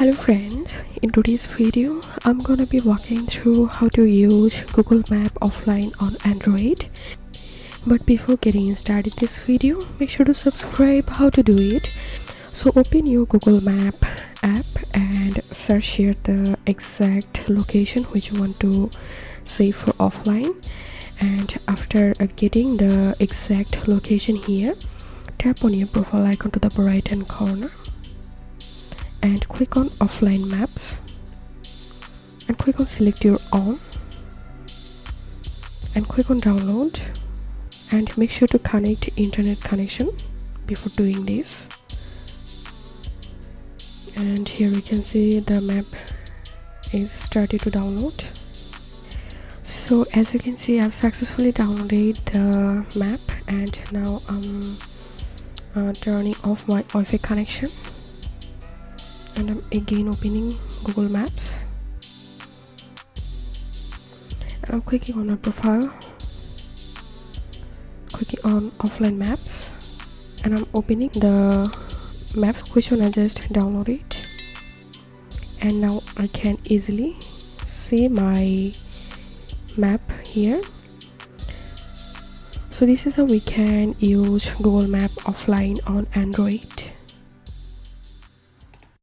Hello friends, in today's video I'm gonna be walking through how to use Google Map offline on Android. But before getting started this video, make sure to subscribe. How to do it: so open your Google Map app and search here the exact location which you want to save for offline. And after getting the exact location here, tap on your profile icon to the right hand corner and click on offline maps and click on select your own and click on download, and make sure to connect internet connection before doing this. And here we can see the map is started to download. So as you can see, I've successfully downloaded the map, and now I'm turning off my Wi-Fi connection and I'm again opening Google Maps and I'm clicking on my profile, clicking on offline maps, and I'm opening the maps which one I just downloaded, and now I can easily see my map here. So this is how we can use Google Map offline on Android.